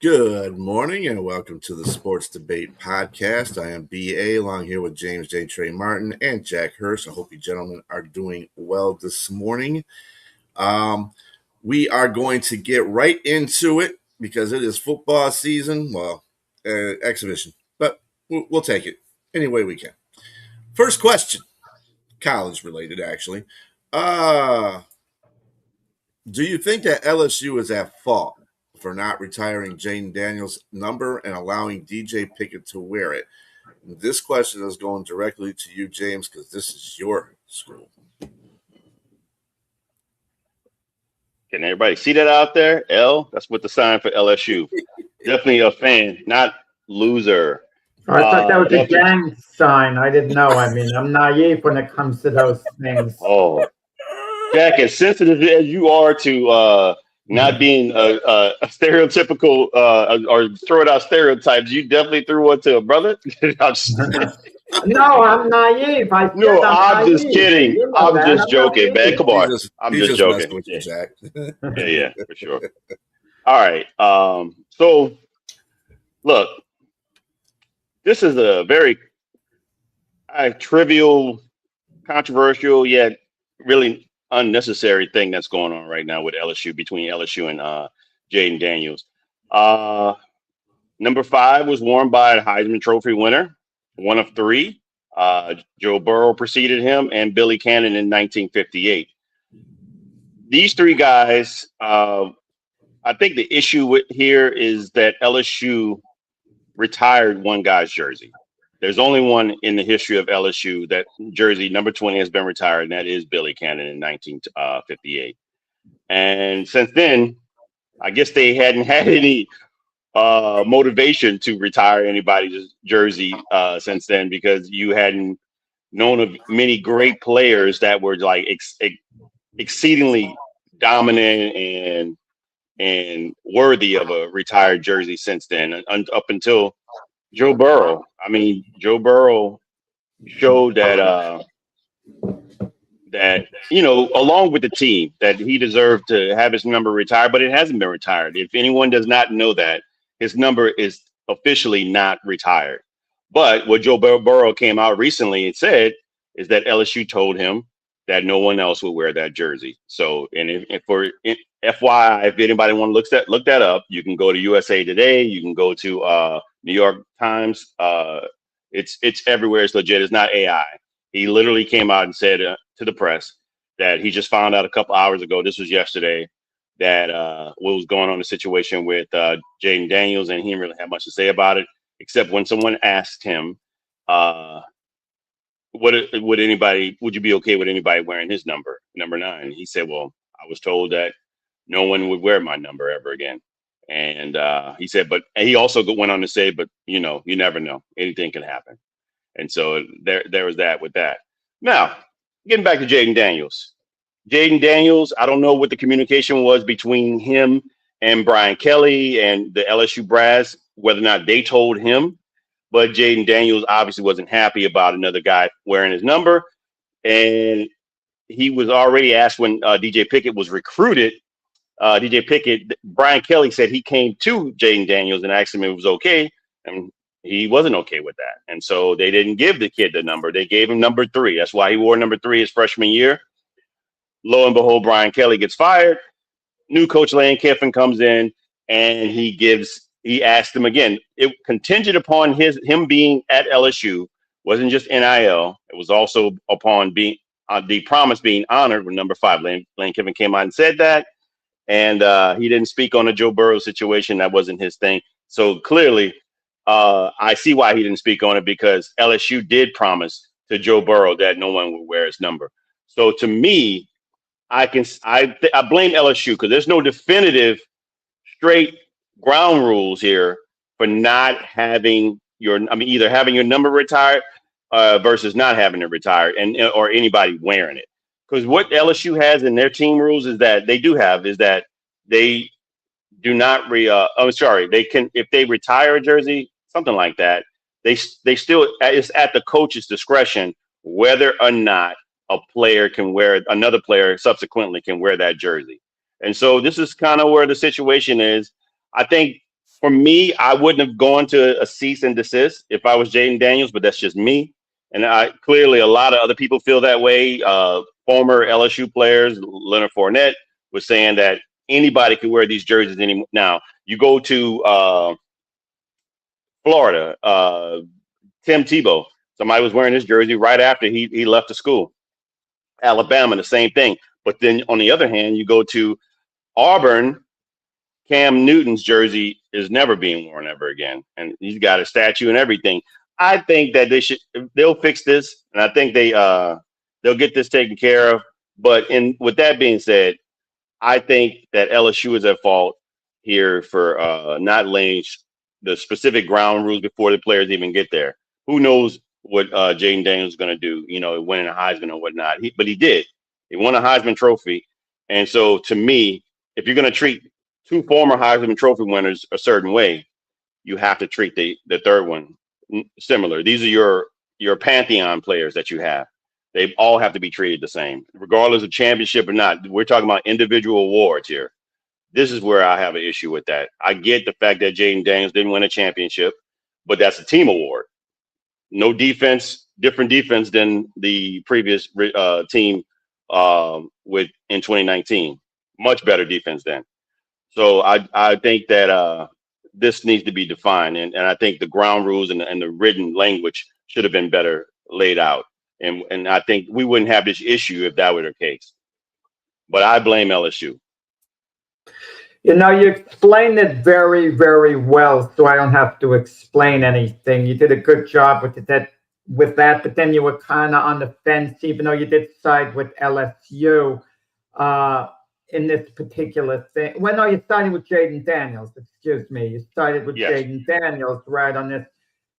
Good morning and welcome to the Sports Debate Podcast. I am BA along here with James J. Trey Martin and Jack Hurst. I hope you gentlemen are doing well this morning. We are going to get right into it because it is football season. Well, exhibition, but we'll take it any way we can. First question, college related actually. Do you think that LSU is at fault for not retiring Jayden Daniels' number and allowing DJ Pickett to wear it? This question is going directly to you, James, because this is your school. Can everybody see that out there? L, that's what the sign for LSU. Definitely a fan, not loser. I thought that was a gang sign. I didn't know. I mean, I'm naive when it comes to those things. Oh, Jack, as sensitive as you are to not being a stereotypical or throwing out stereotypes, you definitely threw one to a brother. No, I'm naive. I'm just kidding. You know I'm just joking, man. Come on. I'm just joking. With you, Jack. Yeah, for sure. All right. So, look, this is a very trivial, controversial, yet really unnecessary thing that's going on right now with LSU, between LSU and Jayden Daniels. Number 5 was worn by a Heisman Trophy winner, one of 3. Joe Burrow preceded him, and Billy Cannon in 1958. These 3 guys, I think the issue here is that LSU retired one guy's jersey. There's only one in the history of LSU that jersey number 20 has been retired, and that is Billy Cannon in 1958. And since then, I guess they hadn't had any motivation to retire anybody's jersey since then, because you hadn't known of many great players that were like exceedingly dominant and worthy of a retired jersey since then, up until Joe Burrow. I mean, Joe Burrow showed that along with the team, that he deserved to have his number retired, but it hasn't been retired. If anyone does not know that, his number is officially not retired. But what Joe Burrow came out recently and said is that LSU told him that no one else will wear that jersey. So, and for FYI, if anybody want to look that up, you can go to USA Today. You can go to New York Times. It's everywhere. It's legit. It's not AI. He literally came out and said to the press that he just found out a couple hours ago, this was yesterday, that what was going on in the situation with Jayden Daniels, and he didn't really have much to say about it, except when someone asked him, would you be okay with anybody wearing his number 9? He said, well, I was told that no one would wear my number ever again. And he said, but he also went on to say, but you never know, anything can happen. And so there was that with that. Now, getting back to Jayden Daniels. Jayden Daniels, I don't know what the communication was between him and Brian Kelly and the LSU brass, whether or not they told him, but Jayden Daniels obviously wasn't happy about another guy wearing his number. And he was already asked when DJ Pickett was recruited. DJ Pickett, Brian Kelly said he came to Jayden Daniels and asked him if it was okay, and he wasn't okay with that. And so they didn't give the kid the number. They gave him number 3. That's why he wore number 3 his freshman year. Lo and behold, Brian Kelly gets fired. New coach Lane Kiffin comes in, and he asked him again. It contingent upon him being at LSU. Wasn't just NIL. It was also upon being the promise being honored with number 5. Lane Kiffin came out and said that, and he didn't speak on the Joe Burrow situation. That wasn't his thing. So clearly, I see why he didn't speak on it, because LSU did promise to Joe Burrow that no one would wear his number. So to me, I blame LSU, because there's no definitive straight ground rules here for not having either having your number retired versus not having it retired, or anybody wearing it. Because what LSU has in their team rules is that they do not they can, if they retire a jersey, something like that, they still, it's at the coach's discretion whether or not another player subsequently can wear that jersey. And so this is kind of where the situation is. I think For me, I wouldn't have gone to a cease and desist if I was Jaden Daniels, but that's just me. And I clearly a lot of other people feel that way. Former LSU players, Leonard Fournette, was saying that anybody could wear these jerseys anymore. Now you go to Florida, Tim Tebow. Somebody was wearing his jersey right after he left the school. Alabama, the same thing. But then on the other hand, you go to Auburn. Cam Newton's jersey is never being worn ever again, and he's got a statue and everything. I think that they'll fix this, and I think they'll get this taken care of. But with that being said, I think that LSU is at fault here for not laying the specific ground rules before the players even get there. Who knows what Jaden Daniels is going to do? Winning a Heisman or whatnot. But he did. He won a Heisman Trophy, and so to me, if you're going to treat two former Heisman Trophy winners a certain way, you have to treat the third one similar. These are your pantheon players that you have. They all have to be treated the same, regardless of championship or not. We're talking about individual awards here. This is where I have an issue with that. I get the fact that Jaden Daniels didn't win a championship, but that's a team award. No defense, different defense than the previous team in 2019. Much better defense then. So I think that this needs to be defined, and I think the ground rules and the written language should have been better laid out. And I think we wouldn't have this issue if that were the case. But I blame LSU. You explained it very, very well, so I don't have to explain anything. You did a good job with that, but then you were kind of on the fence, even though you did side with LSU. In this particular thing. Well, no, you started with Jaden Daniels. Excuse me. You started with Jaden Daniels right on this,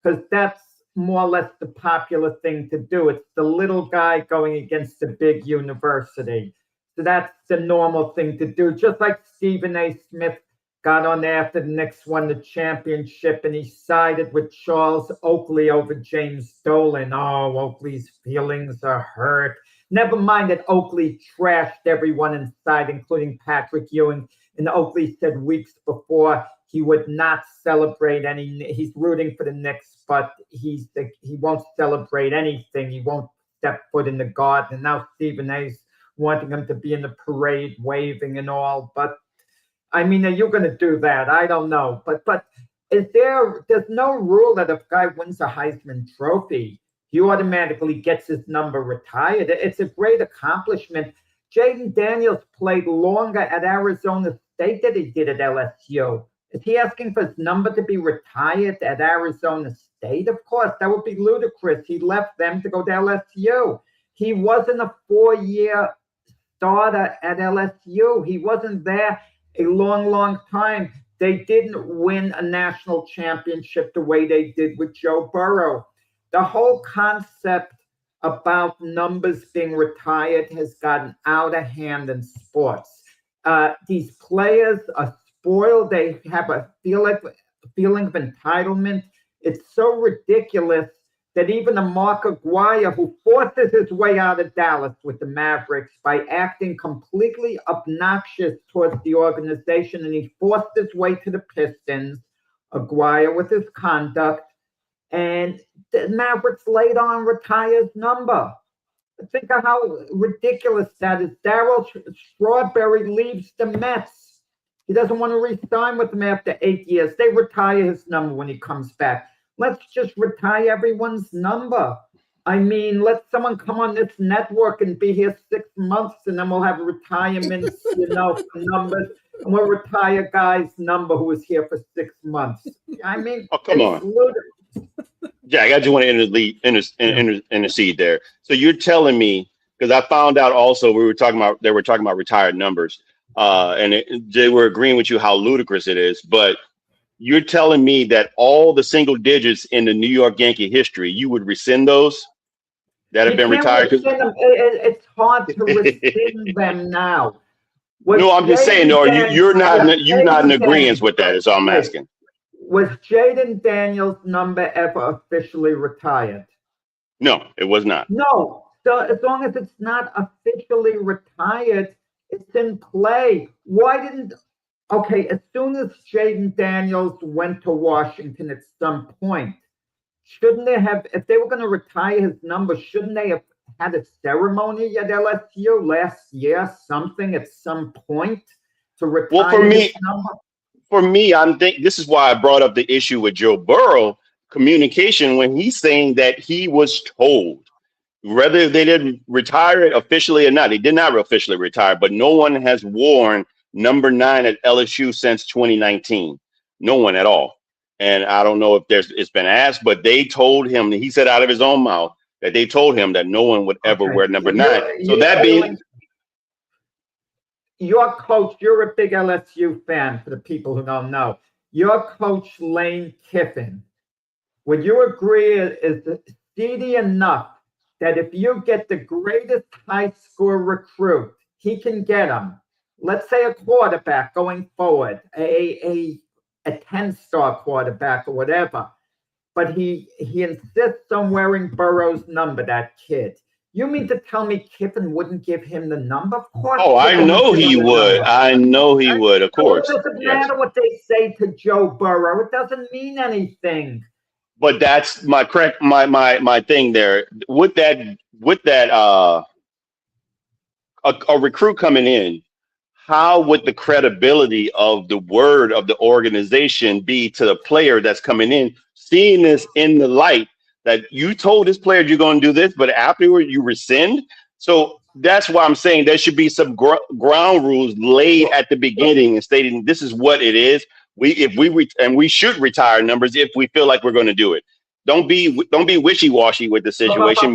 because that's more or less the popular thing to do. It's the little guy going against the big university. So that's the normal thing to do. Just like Stephen A. Smith got on there after the Knicks won the championship, and he sided with Charles Oakley over James Dolan. Oh, Oakley's feelings are hurt. Never mind that Oakley trashed everyone inside, including Patrick Ewing. And Oakley said weeks before he would not celebrate any. He's rooting for the Knicks, but he won't celebrate anything. He won't step foot in the Garden. And now Stephen A's wanting him to be in the parade, waving and all. But I mean, are you going to do that? I don't know. But there's no rule that if a guy wins a Heisman Trophy, he automatically gets his number retired. It's a great accomplishment. Jaden Daniels played longer at Arizona State than he did at LSU. Is he asking for his number to be retired at Arizona State? Of course, that would be ludicrous. He left them to go to LSU. He wasn't a 4-year starter at LSU. He wasn't there a long, long time. They didn't win a national championship the way they did with Joe Burrow. The whole concept about numbers being retired has gotten out of hand in sports. These players are spoiled. They have a feeling of entitlement. It's so ridiculous that even a Mark Aguirre, who forces his way out of Dallas with the Mavericks by acting completely obnoxious towards the organization, and he forced his way to the Pistons, Aguirre with his conduct, and the Mavericks later on retires number. Think of how ridiculous that is. Darryl Strawberry leaves the Mets. He doesn't want to re-sign with them after 8 years. They retire his number when he comes back. Let's just retire everyone's number. I mean, let someone come on this network and be here 6 months, and then we'll have retirements, numbers, and we'll retire guy's number who was here for 6 months. I mean, oh, come on. Ludicrous. Jack, I just want to intercede there. So you're telling me, because I found out also they were talking about retired numbers, and they were agreeing with you how ludicrous it is. But you're telling me that all the single digits in the New York Yankee history, you would rescind those that have been retired? It's hard to rescind them now. No, I'm just saying, no, you're not in agreement with that, is all I'm asking. Was Jaden Daniels' number ever officially retired? No, it was not. No. So as long as it's not officially retired, it's in play. Why didn't Okay, as soon as Jaden Daniels went to Washington at some point, shouldn't they have, if they were going to retire his number, shouldn't they have had a ceremony at LSU last year, something at some point to retire his number? For me, this is why I brought up the issue with Joe Burrow communication when he's saying that he was told, whether they didn't retire it officially or not. They did not officially retire, but no one has worn number 9 at LSU since 2019. No one at all. And I don't know if it's been asked, but they told him, he said out of his own mouth that they told him that no one would ever wear number 9. So that being, your coach, you're a big LSU fan for the people who don't know. Your coach, Lane Kiffin, would you agree is seedy enough that if you get the greatest high school recruit, he can get him, let's say a quarterback going forward, a 10-star quarterback or whatever, but he insists on wearing Burrow's number, that kid. You mean to tell me Kiffin wouldn't give him the number? Of course. Oh, I know he would. I know he would, of course. It doesn't matter what they say to Joe Burrow. It doesn't mean anything. But that's my thing there. With that a recruit coming in, how would the credibility of the word of the organization be to the player that's coming in, seeing this in the light that you told this player you're going to do this, but afterward you rescind? So that's why I'm saying there should be some ground rules laid at the beginning and stating this is what it is. We should retire numbers if we feel like we're going to do it. Don't be wishy-washy with the situation.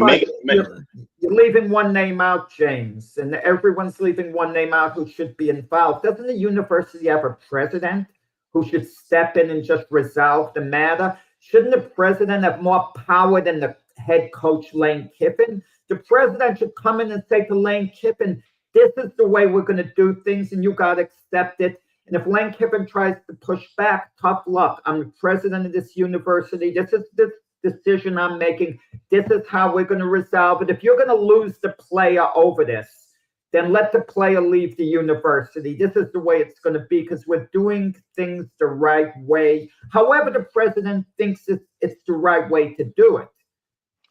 You're leaving one name out, James, and everyone's leaving one name out who should be involved. Doesn't the university have a president who should step in and just resolve the matter? Shouldn't the president have more power than the head coach, Lane Kiffin? The president should come in and say to Lane Kiffin, this is the way we're going to do things, and you got to accept it. And if Lane Kiffin tries to push back, tough luck. I'm the president of this university. This is the decision I'm making. This is how we're going to resolve it. If you're going to lose the player over this, then let the player leave the university. This is the way it's going to be because we're doing things the right way. However, the president thinks it's the right way to do it.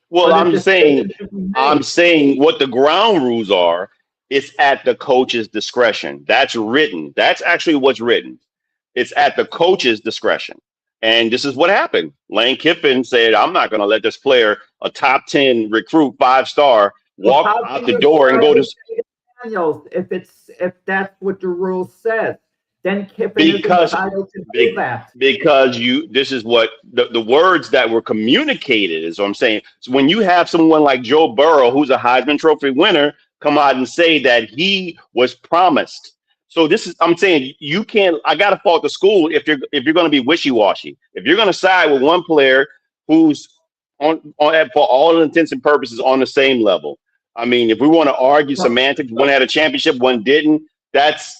Well, I'm saying what the ground rules are. It's at the coach's discretion. That's written. That's actually what's written. It's at the coach's discretion. And this is what happened. Lane Kiffin said, I'm not going to let this player, a top 10 recruit, 5-star, walk out the door and go to Daniels. If that's what the rule says, then Kiffin is entitled to do that. Because this is what the words that were communicated is what I'm saying. So when you have someone like Joe Burrow, who's a Heisman Trophy winner, come out and say that he was promised. So I'm saying you can't. I gotta fault the school if you're going to be wishy-washy. If you're going to side with one player who's on for all intents and purposes on the same level. I mean, if we want to argue semantics, one had a championship, one didn't. That's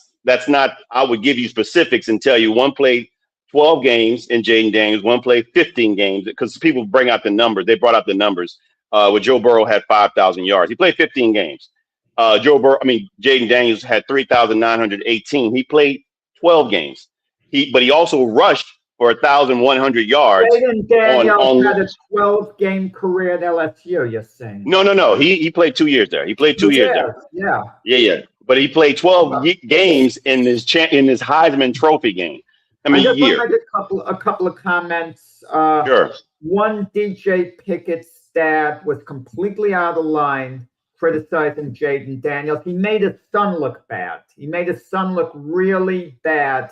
not. I would give you specifics and tell you one played 12 games in Jaden Daniels, one played 15 games because people bring out the numbers. They brought out the numbers. Where Joe Burrow had 5,000 yards. He played 15 games. Jaden Daniels had 3,918. He played 12 games. But he also rushed for 1,100 yards. Jaden Daniels had a 12-game career at LSU, you're saying? No. He played 2 years there. He played 2 years there. Yeah. But he played 12 games in his Heisman Trophy game. I just want to make a couple of comments. Sure. One, DJ Pickett's dad was completely out of line criticizing Jaden Daniels. He made his son look bad. He made his son look really bad,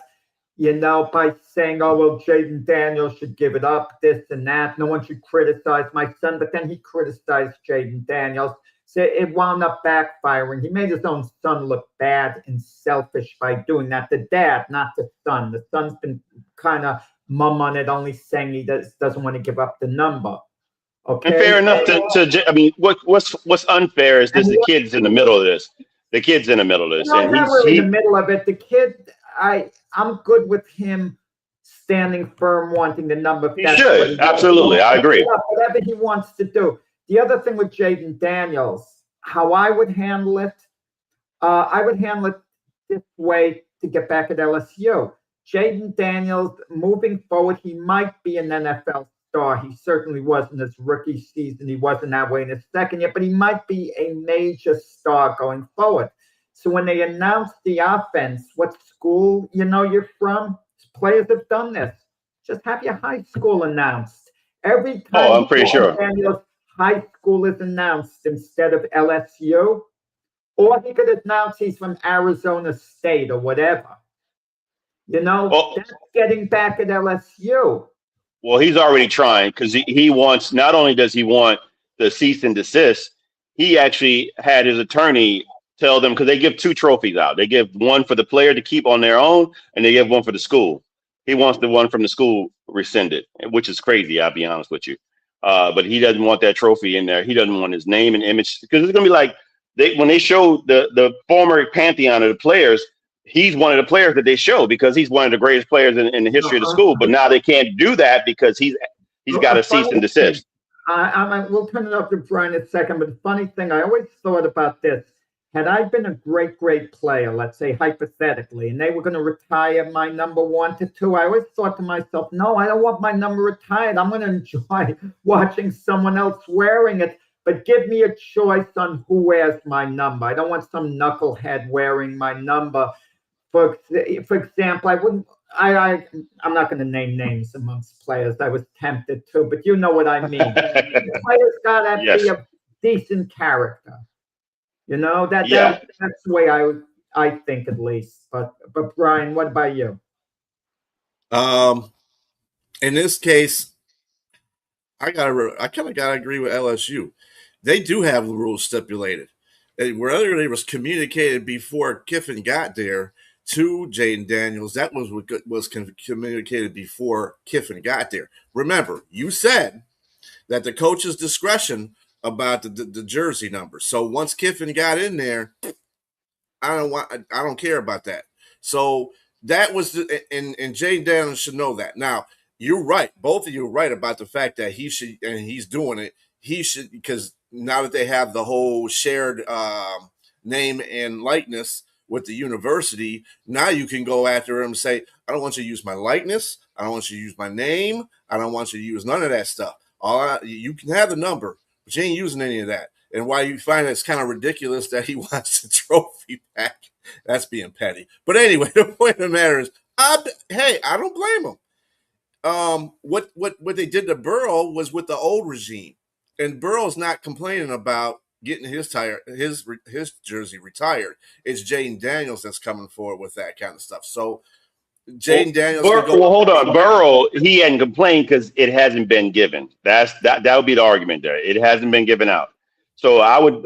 by saying, oh, well, Jaden Daniels should give it up, this and that. No one should criticize my son. But then he criticized Jaden Daniels. So it wound up backfiring. He made his own son look bad and selfish by doing that. The dad, not the son. The son's been kind of mum on it, only saying he doesn't want to give up the number. Okay. And fair enough I mean, what's unfair is the kid's in the middle of this. The kid's in the middle of this. No, not really in the middle of it. The kid, I'm good with him standing firm, wanting the number. He should. Absolutely. I agree. Whatever he wants to do. The other thing with Jaden Daniels, how I would handle it, easiest way to get back at LSU. Jaden Daniels, moving forward, he might be an NFL star. He certainly was in his rookie season. He wasn't that way in his second year, but he might be a major star going forward. So when they announced the offense, what school you're from, players have done this. Just have your high school announced. Every time I'm pretty sure. Daniels high school is announced instead of LSU, or he could announce he's from Arizona State or whatever. That's getting back at LSU. Well, he's already trying because he wants, not only does he want the cease and desist, he actually had his attorney tell them, because they give 2 trophies out. They give one for the player to keep on their own, and they give one for the school. He wants the one from the school rescinded, which is crazy, I'll be honest with you. But he doesn't want that trophy in there. He doesn't want his name and image, because it's going to be like when they show the former pantheon of the players, he's one of the players that they show because he's one of the greatest players in the history of the school. But now they can't do that because he's got a cease and desist. We'll turn it up to Brian in a second. But the funny thing, I always thought about this. Had I been a great player, let's say hypothetically, and they were going to retire my number 1 to 2, I always thought to myself, no, I don't want my number retired. I'm going to enjoy watching someone else wearing it. But give me a choice on who wears my number. I don't want some knucklehead wearing my number. For example, I'm not going to name names amongst players. I was tempted to, but you know what I mean. Players got to be a decent character. That's the way I think, at least. But Brian, what about you? In this case, I kind of gotta agree with LSU. They do have the rules stipulated. Whether it was communicated before Kiffin got there to Jaden Daniels, that was communicated before Kiffin got there. Remember, you said that the coach's discretion about the jersey number. So once Kiffin got in there, I don't care about that. So that was and Jaden Daniels should know that. Now, you're right. Both of you are right about the fact that he should, and he's doing it. He should, because now that they have the whole shared name and likeness with the university, now you can go after him and say, I don't want you to use my likeness. I don't want you to use my name. I don't want you to use none of that stuff. You can have the number, but you ain't using any of that. And why you find it's kind of ridiculous that he wants the trophy back, that's being petty. But anyway, the point of the matter is, I don't blame him. What they did to Burrow was with the old regime, and Burrow's not complaining about getting his jersey retired. It's Jaden Daniels that's coming forward with that kind of stuff. So Jaden Daniels. Hold on, Burrow. He hadn't complained because it hasn't been given. That would be the argument there. It hasn't been given out. So I would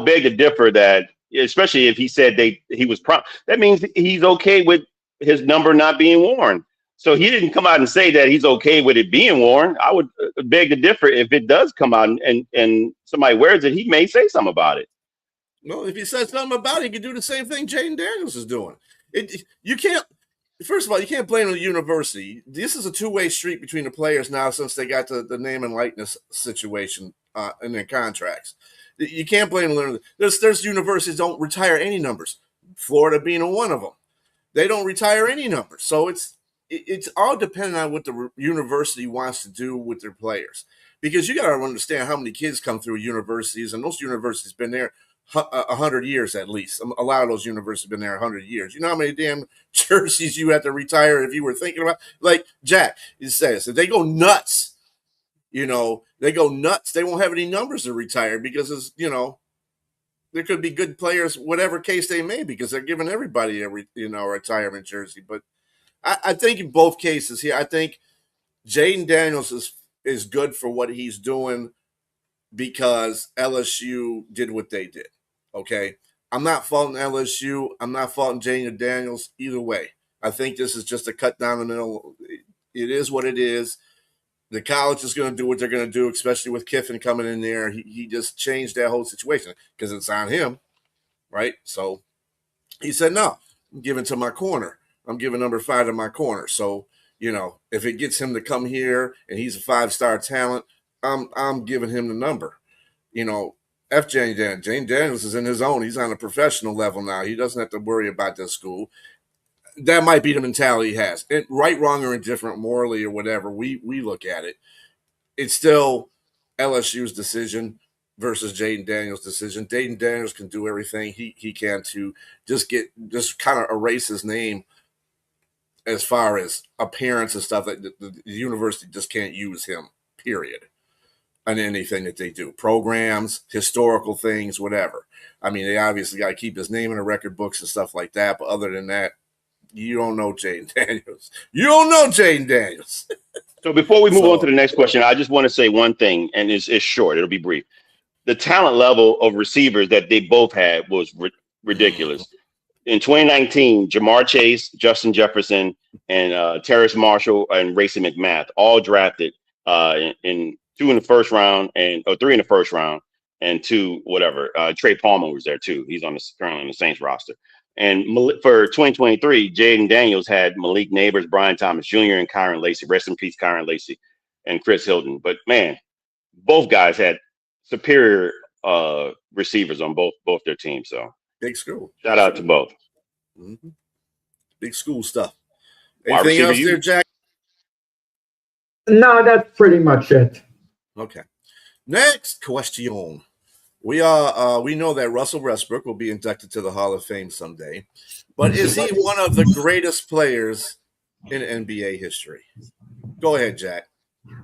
beg to differ that, especially if he said he was that means he's okay with his number not being worn. So he didn't come out and say that he's okay with it being worn. I would beg to differ. If it does come out and somebody wears it, he may say something about it. Well, if he says something about it, he can do the same thing Jaden Daniels is doing. You can't. First of all, you can't blame the university. This is a two-way street between the players now since they got the name and likeness situation in their contracts. You can't blame them. There's universities don't retire any numbers. Florida being one of them. They don't retire any numbers. So it's all dependent on what the university wants to do with their players. Because you got to understand how many kids come through universities, and those universities been there 100 years at least. A lot of those universities have been there 100 years. You know how many damn jerseys you have to retire if you were thinking about? Like Jack says, if they go nuts, they go nuts. They won't have any numbers to retire because there could be good players, whatever case they may, because they're giving everybody a retirement jersey. But I think in both cases here, I think Jaden Daniels is good for what he's doing because LSU did what they did. Okay, I'm not faulting LSU. I'm not faulting Jaden Daniels either way. I think this is just a cut down the middle. It is what it is. The college is going to do what they're going to do, especially with Kiffin coming in there. He just changed that whole situation because it's on him, right? So he said, no, I'm giving to my corner. I'm giving number 5 to my corner. So, if it gets him to come here and he's a 5-star talent, I'm giving him the number. F. Jane Daniels. Jane Daniels is in his own. He's on a professional level now. He doesn't have to worry about this school. That might be the mentality he has. Right, wrong, or indifferent, morally or whatever we look at it, it's still LSU's decision versus Jaden Daniels' decision. Jaden Daniels can do everything he can to just kind of erase his name as far as appearance and stuff. That the university just can't use him, period, on anything that they do. Programs, historical things, whatever. I mean, they obviously got to keep his name in the record books and stuff like that, but other than that, you don't know Jaden Daniels. You don't know Jaden Daniels. So before we move on to the next question, I just want to say one thing, and it's short. It'll be brief. The talent level of receivers that they both had was ridiculous. In 2019, Jamar Chase, Justin Jefferson, and Terrace Marshall and Racey McMath all drafted in 2 in the first round or 3 in the first round and 2 whatever. Trey Palmer was there too. He's currently on the Saints roster. And for 2023, Jaden Daniels had Malik Neighbors, Brian Thomas Jr., and Kyron Lacy. Rest in peace, Kyron Lacy and Chris Hilton. But man, both guys had superior receivers on both their teams. So big school. Shout out to both. Mm-hmm. Big school stuff. Wide Anything else receiver, there, Jack? No, that's pretty much it. Okay. Next question. We know that Russell Westbrook will be inducted to the Hall of Fame someday, but is he one of the greatest players in NBA history? Go ahead, Jack.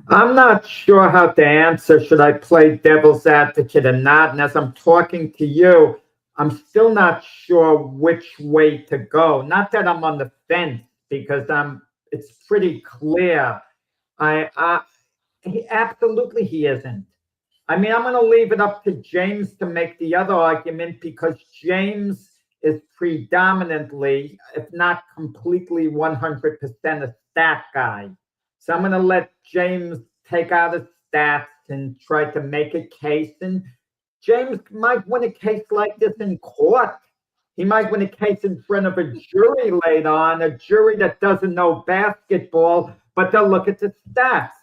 I'm not sure how to answer. Should I play devil's advocate or not? And as I'm talking to you, I'm still not sure which way to go. Not that I'm on the fence, because it's pretty clear. He isn't. I mean, I'm going to leave it up to James to make the other argument, because James is predominantly, if not completely 100%, a stat guy. So I'm going to let James take out his stats and try to make a case. And James might win a case like this in court. He might win a case in front of a jury later on, a jury that doesn't know basketball, but they'll look at the stats.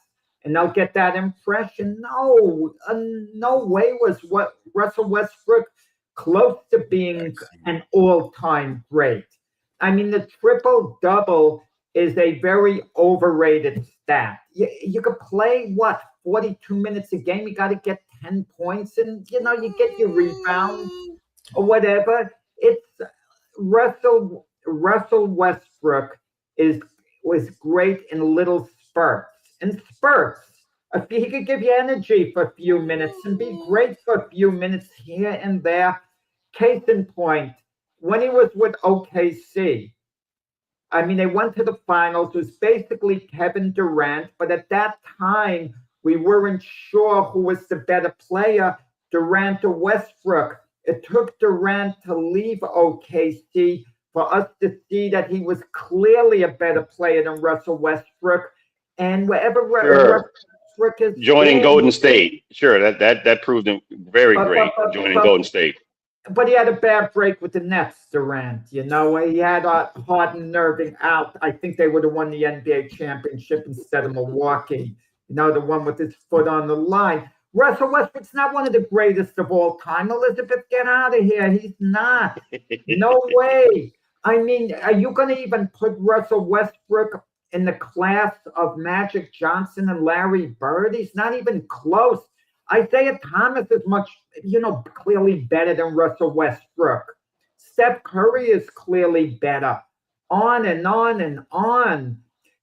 And they'll get that impression. No way was what Russell Westbrook close to being an all-time great. I mean, the triple-double is a very overrated stat. You could play, 42 minutes a game. You got to get 10 points, and, you get your rebound or whatever. It's Russell Westbrook was great in little spurts. In spurts, he could give you energy for a few minutes and be great for a few minutes here and there. Case in point, when he was with OKC, I mean, they went to the finals. It was basically Kevin Durant, but at that time, we weren't sure who was the better player, Durant or Westbrook. It took Durant to leave OKC for us to see that he was clearly a better player than Russell Westbrook. And wherever Westbrook is joining Golden State, that proved him very great. Joining Golden State, but he had a bad break with the Nets, Durant. He had Harden and Irving out. I think they would have won the NBA championship instead of Milwaukee. The one with his foot on the line. Russell Westbrook's not one of the greatest of all time. Elizabeth, get out of here. He's not. No way. I mean, are you going to even put Russell Westbrook in the class of Magic Johnson and Larry Bird? He's not even close. Isaiah Thomas is much, clearly better than Russell Westbrook. Steph Curry is clearly better. On and on and on.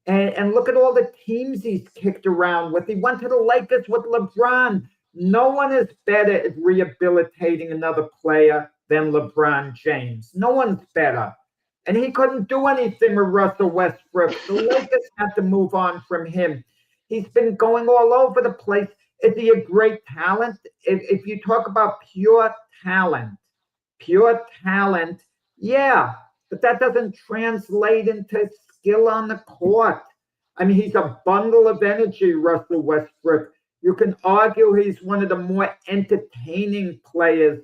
And look at all the teams he's kicked around with. He went to the Lakers with LeBron. No one is better at rehabilitating another player than LeBron James. No one's better. And he couldn't do anything with Russell Westbrook. The Lakers had to move on from him. He's been going all over the place. Is he a great talent? If you talk about pure talent, yeah, but that doesn't translate into skill on the court. I mean, he's a bundle of energy, Russell Westbrook. You can argue he's one of the more entertaining players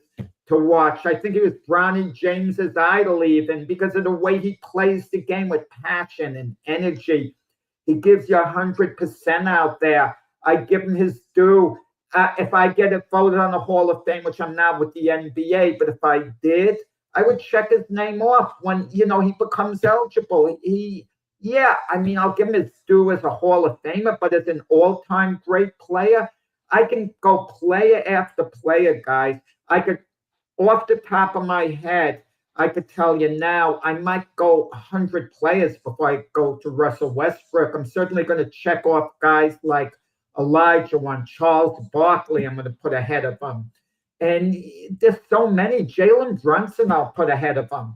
to watch. I think he was Bronny James's idol, even because of the way he plays the game with passion and energy. He gives you 100% out there. I give him his due. if I get it voted on the Hall of Fame, which I'm not with the NBA, but if I did, I would check his name off when, he becomes eligible. I'll give him his due as a Hall of Famer, but as an all-time great player, I can go player after player, guys. I could, off the top of my head, I could tell you now, I might go 100 players before I go to Russell Westbrook. I'm certainly going to check off guys like Elijah, Charles Barkley, I'm going to put ahead of him. And there's so many. Jalen Brunson, I'll put ahead of him.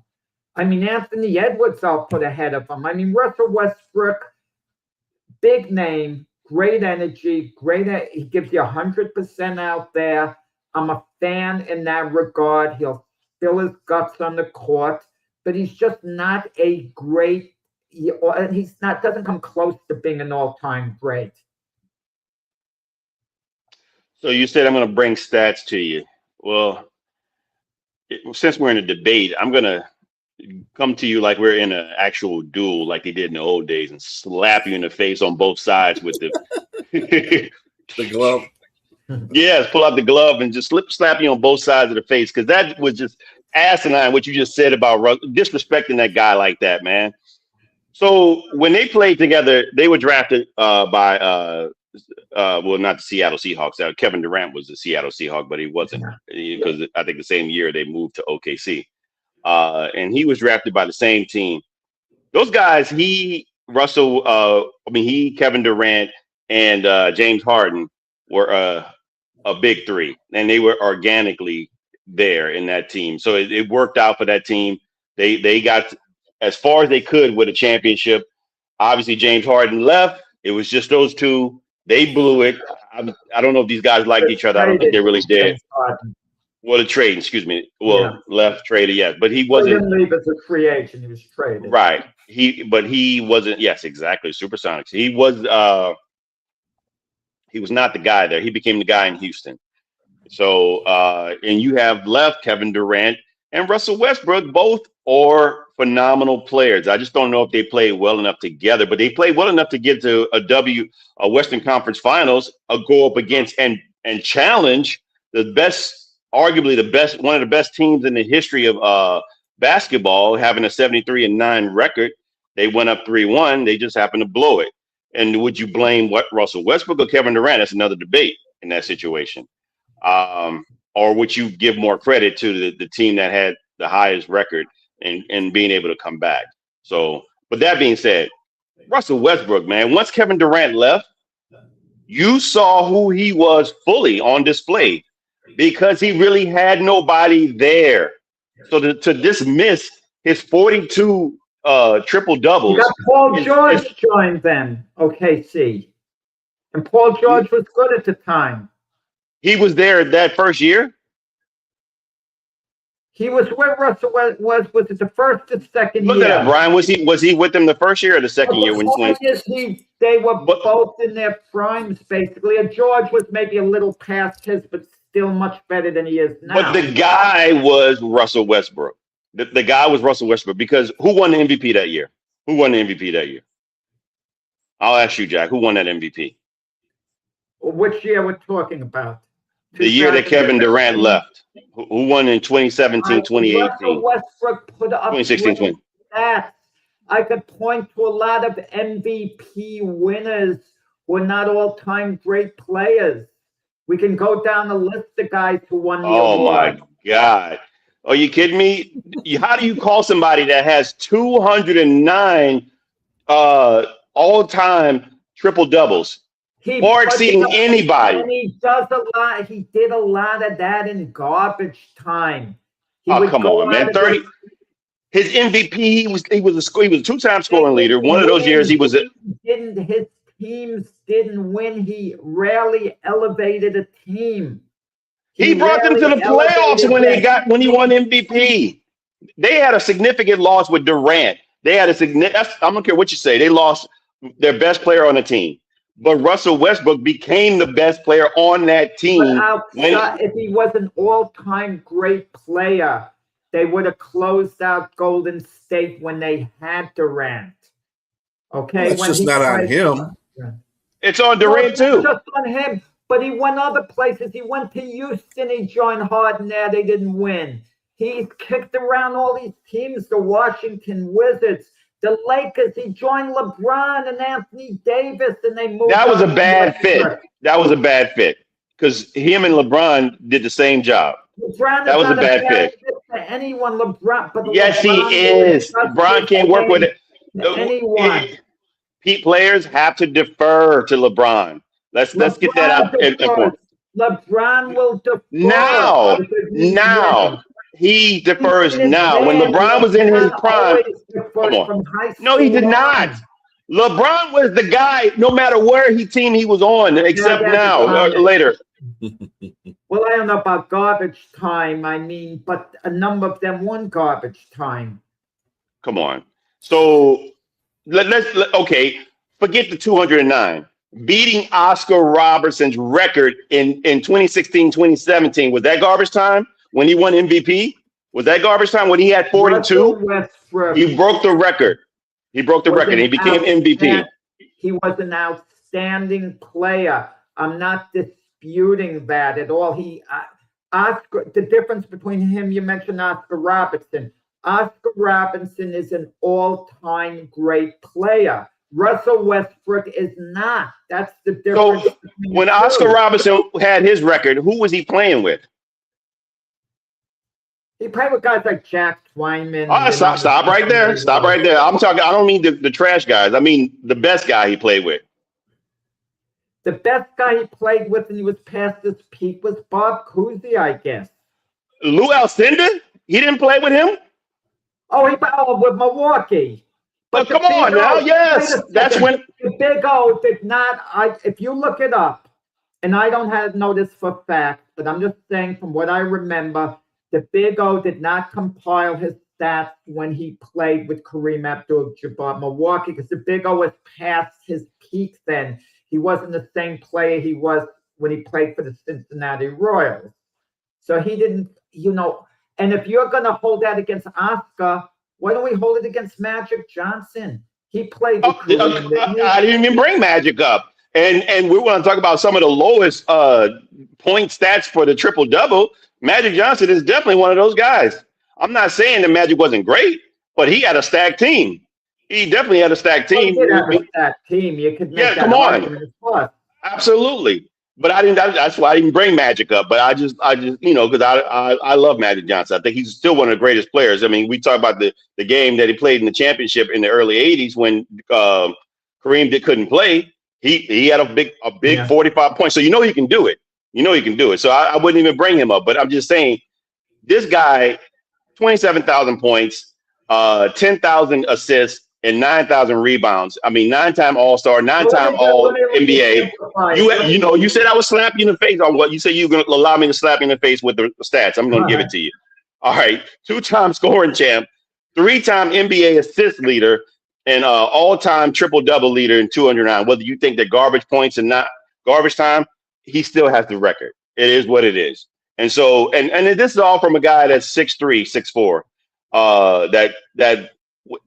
Anthony Edwards, I'll put ahead of him. Russell Westbrook, big name, great energy, he gives you 100% out there. I'm a fan in that regard. He'll spill his guts on the court, but he's just not a great, doesn't come close to being an all-time great. So you said I'm going to bring stats to you. Well, since we're in a debate, I'm going to come to you like we're in an actual duel, like they did in the old days, and slap you in the face on both sides with the the glove. Yes, pull out the glove and just slap you on both sides of the face, because that was just asinine what you just said about disrespecting that guy like that, man. So when they played together, they were drafted by not the Seattle Seahawks. Kevin Durant was the Seattle Seahawk, but he wasn't, because I think the same year they moved to OKC. And he was drafted by the same team. Those guys, Kevin Durant and James Harden were a big three, and they were organically there in that team. So it worked out for that team. They got as far as they could with a championship. Obviously, James Harden left. It was just those two. They blew it. I don't know if these guys liked each other. I don't think they really did. Well, the trade, excuse me. Left, traded, yes. But he wasn't. He didn't leave as a free agent. He was traded. Right. He wasn't. Yes, exactly. Supersonics. He was not the guy there. He became the guy in Houston. So, and you have left Kevin Durant and Russell Westbrook. Both are phenomenal players. I just don't know if they played well enough together, but they played well enough to get to a Western Conference Finals, go up against and challenge the best, arguably one of the best teams in the history of basketball, having a 73-9 record. They went up 3-1. They just happened to blow it. And would you blame Russell Westbrook or Kevin Durant? That's another debate in that situation. Or would you give more credit to the team that had the highest record and being able to come back? So, but that being said, Russell Westbrook, man, once Kevin Durant left, you saw who he was fully on display, because he really had nobody there. So to dismiss his 42 triple doubles. You got Paul George joined them, OKC, and Paul George was good at the time. He was there that first year. He was where Russell was it the first or second year? Look at that, Brian. Was he with them the first year or the second year? They were both in their primes, basically. And George was maybe a little past his, but still much better than he is now. But the guy was Russell Westbrook. The guy was Russell Westbrook, because who won the MVP that year? Who won the MVP that year? I'll ask you, Jack. Who won that MVP? Which year we're talking about? The year that Kevin Durant left. Who won in 2017, 2018? Russell Westbrook put up 2016, 20. Stats. I could point to a lot of MVP winners who are not all-time great players. We can go down the list of guys who won the award. Oh, my God. Are you kidding me? How do you call somebody that has 209 all-time triple doubles, far exceeding anybody? And he does a lot. He did a lot of that in garbage time. Come on, man! His MVP. He was a two-time scoring leader. One of those years he was. His teams didn't win. He rarely elevated a team. He brought them to the playoffs when he won MVP. They had a significant loss with Durant. They had I don't care what you say. They lost their best player on the team. But Russell Westbrook became the best player on that team. If he was an all-time great player, they would have closed out Golden State when they had Durant. Okay, it's just not on him. It's on Durant too. It's just on him. But he went other places. He went to Houston. He joined Harden there. They didn't win. He's kicked around all these teams, the Washington Wizards, the Lakers. He joined LeBron and Anthony Davis, and they moved. That was a bad fit. That was a bad fit because him and LeBron did the same job. LeBron that was a bad fit for anyone. LeBron, but yes, he is. LeBron can't work with it. Anyone. Players have to defer to LeBron. Let's get that out. LeBron will defer now. He defers now. When LeBron was in his prime, come on. No, he did not. LeBron was the guy, no matter where he was on, except now, later. Well, I don't know about garbage time. I mean, but a number of them won garbage time. Come on. So okay, forget the 209. Beating Oscar Robertson's record in 2016, 2017, was that garbage time when he won MVP? Was that garbage time when he had 42? He broke the record. He broke the record. He became MVP. He was an outstanding player. I'm not disputing that at all. Oscar, the difference between him, you mentioned Oscar Robertson. Oscar Robertson is an all-time great player. Russell Westbrook is not. That's the difference. So when Oscar Robertson had his record, who was he playing with? He played with guys like Jack Twyman. Stop right there. Stop right there. I'm talking. I don't mean the trash guys. I mean the best guy he played with. The best guy he played with, and he was past his peak, was Bob Cousy, I guess. Lou Alcindor? He didn't play with him? Oh, he played with Milwaukee. But come on now, yes. That's when the Big O did not. If you look it up, and I don't know this for fact, but I'm just saying from what I remember, the Big O did not compile his stats when he played with Kareem Abdul-Jabbar Milwaukee, because the Big O was past his peak then. He wasn't the same player he was when he played for the Cincinnati Royals. So he didn't, and if you're going to hold that against Oscar, why don't we hold it against Magic Johnson? He played with Kareem. I didn't even bring Magic up. And we want to talk about some of the lowest point stats for the triple-double. Magic Johnson is definitely one of those guys. I'm not saying that Magic wasn't great, but he had a stacked team. He definitely had a stacked team. He did have a stacked team. You could make that argument as well. Absolutely. But I didn't. That's why I didn't bring Magic up. But I just, because I love Magic Johnson. I think he's still one of the greatest players. I mean, we talk about the game that he played in the championship in the early '80s when Kareem couldn't play. He had a big 45 points. So he can do it. He can do it. So I wouldn't even bring him up. But I'm just saying, this guy, 27,000 points, 10,000 assists, and 9,000 rebounds. I mean, 9-time All-Star, 9-time All-NBA. You said I would slap you in the face on what you said you were going to allow me to slap you in the face with the stats. I'm going to give it to you. All right. 2-time scoring champ, 3-time NBA assist leader, and all-time triple-double leader in 209. Whether you think that garbage points and not garbage time, he still has the record. It is what it is. And so, and this is all from a guy that's 6'3", 6'4", that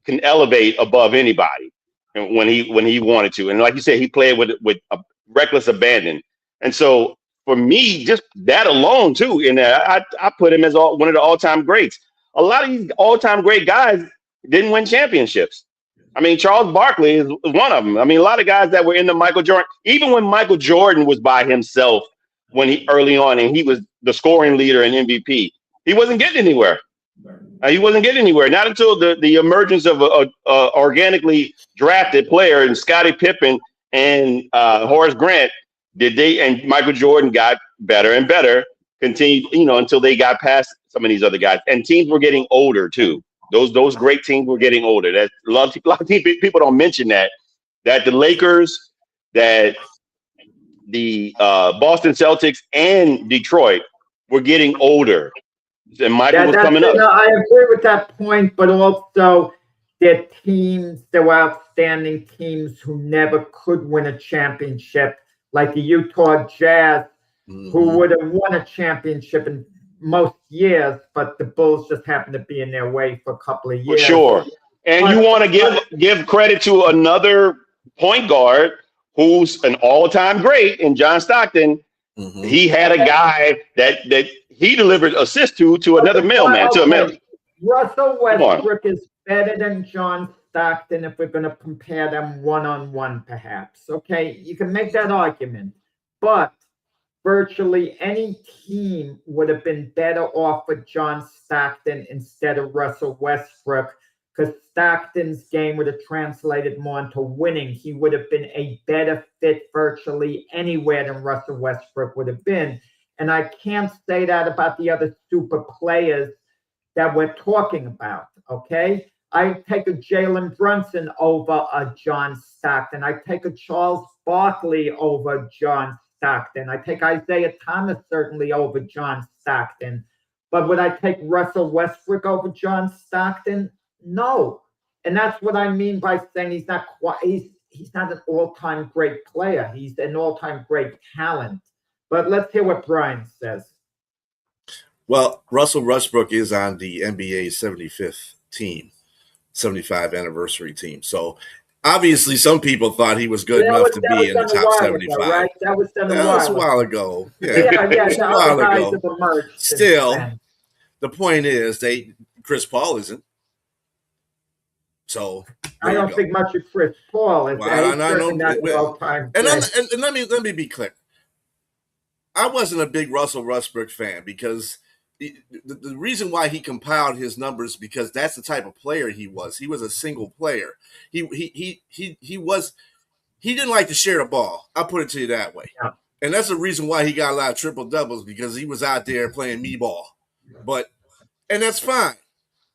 can elevate above anybody when he wanted to. And like you said, he played with a reckless abandon. And so for me, just that alone too, and I put him as one of the all-time greats. A lot of these all-time great guys didn't win championships. I mean, Charles Barkley is one of them. I mean, a lot of guys that were in the Michael Jordan, even when Michael Jordan was by himself early on, and he was the scoring leader and MVP, he wasn't getting anywhere. He wasn't getting anywhere. Not until the emergence of a organically drafted player in Scottie Pippen and Horace Grant and Michael Jordan got better and better, continued, until they got past some of these other guys. And teams were getting older too. Those great teams were getting older. That a lot of people don't mention that the Lakers, that the Boston Celtics and Detroit were getting older. And Michael was coming up. I agree with that point, but also there were outstanding teams who never could win a championship, like the Utah Jazz, who would have won a championship in most years, but the Bulls just happened to be in their way for a couple of years. For sure. And you want to give credit to another point guard who's an all-time great in John Stockton, Mhm. He had a guy that he delivered assists to another mailman, to a mail. Russell Come on. Westbrook is better than John Stockton if we're going to compare them one-on-one, perhaps. Okay, you can make that argument, but virtually any team would have been better off with John Stockton instead of Russell Westbrook, because Stockton's game would have translated more into winning. He would have been a better fit virtually anywhere than Russell Westbrook would have been. And I can't say that about the other super players that we're talking about, okay? I take a Jalen Brunson over a John Stockton. I take a Charles Barkley over John Stockton. I take Isaiah Thomas certainly over John Stockton. But would I take Russell Westbrook over John Stockton? No. And that's what I mean by saying he's not an all-time great player. He's an all-time great talent. But let's hear what Brian says. Well, Russell Westbrook is on the NBA 75th team, 75 anniversary team. So obviously some people thought he was good enough to be in the top 75. Ago, right? That was done a while ago. Yeah, a while ago. Still, the point is Chris Paul isn't. So I don't think much of Chris Paul is. Well, let me be clear. I wasn't a big Russell Westbrook fan because the reason why he compiled his numbers, because that's the type of player he was. He was a single player. He didn't like to share the ball. I'll put it to you that way. Yeah. And that's the reason why he got a lot of triple doubles, because he was out there playing me ball. And that's fine.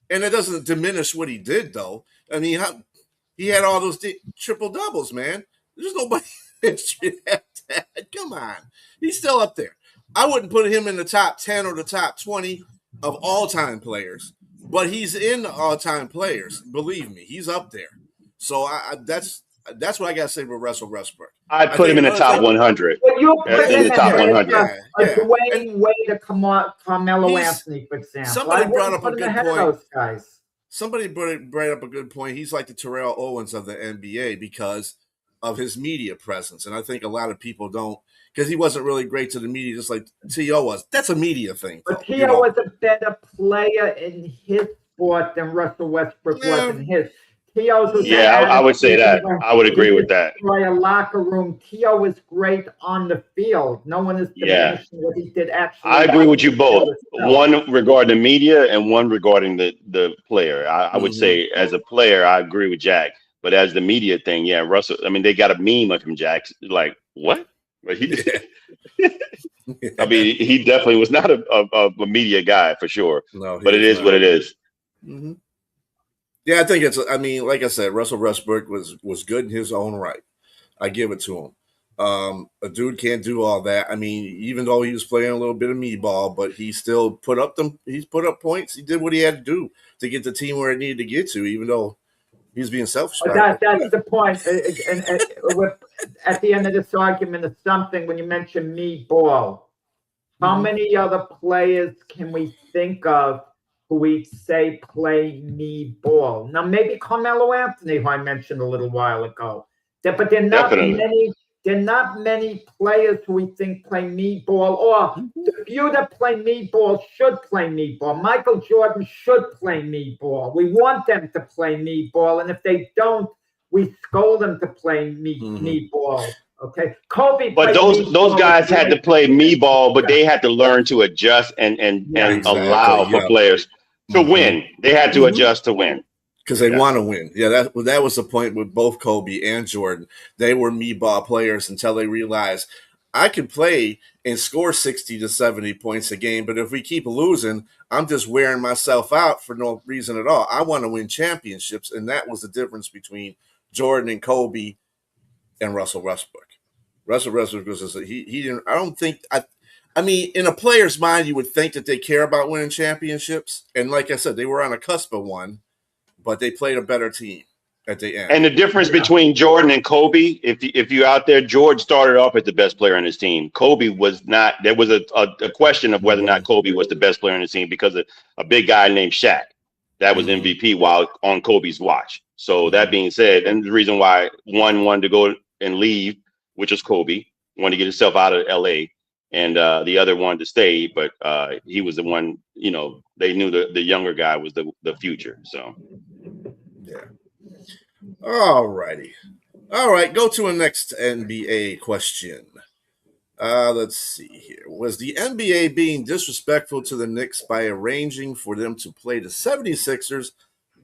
And it doesn't diminish what he did, though. I mean, he had all those triple doubles, man. There's nobody that should have that. Come on. He's still up there. I wouldn't put him in the top 10 or the top 20 of all-time players, but he's in the all-time players. Believe me, he's up there. So that's what I got to say for Russell Westbrook. I'd put him in the top 100. In the top 100. Dwayne Wade to Carmelo Anthony, for example. Somebody brought up a good point. Somebody brought up a good point. He's like the Terrell Owens of the NBA because of his media presence. And I think a lot of people don't, because he wasn't really great to the media, just like T.O. was. That's a media thing. But T.O. was a better player in his sport than Russell Westbrook was in his. T.O.'s was I would say that. I would agree with that. Destroy a locker room. T.O. was great on the field. No one is diminishing what he did actually. I agree with you both. One regarding the media and one regarding the player. I would say as a player, I agree with Jack. But as the media thing, Russell, I mean, they got a meme of him, Jack. Like, what? But he did. I mean, he definitely was not a media guy for sure. No, but it is what it is. Mm-hmm. Yeah, I think like I said, Russell Westbrook was good in his own right. I give it to him. A dude can't do all that. I mean, even though he was playing a little bit of me ball, but he still put up points. He did what he had to do to get the team where it needed to get to, even though he was being selfish. That's the point. And at the end of this argument is something when you mention me ball. How many other players can we think of who we say play me ball? Now, maybe Carmelo Anthony, who I mentioned a little while ago. But they're not many. There are not many players who we think play me ball, or the few that play me ball should play me ball. Michael Jordan should play me ball. We want them to play me ball, and if they don't, we scold them to play me ball. Okay, Kobe. But those guys had to play me ball, but they had to learn to adjust and allow for players to win. They had to adjust to win. Because they want to win. Yeah, that was the point with both Kobe and Jordan. They were me ball players until they realized I can play and score 60 to 70 points a game, but if we keep losing, I'm just wearing myself out for no reason at all. I want to win championships, and that was the difference between Jordan and Kobe and Russell Westbrook. Russell Westbrook was he didn't. I don't think I mean, in a player's mind, you would think that they care about winning championships, and like I said, they were on a cusp of one. But they played a better team at the end. And the difference between Jordan and Kobe, if you're out there, George started off as the best player on his team. Kobe was not. There was a question of whether or not Kobe was the best player on his team because of a big guy named Shaq that was MVP while on Kobe's watch. So that being said, and the reason why one wanted to go and leave, which was Kobe, wanted to get himself out of LA, and the other wanted to stay, but he was the one. They knew the younger guy was the future. So Yeah. All righty. All right. Go to a next NBA question. Let's see here. Was the NBA being disrespectful to the Knicks by arranging for them to play the 76ers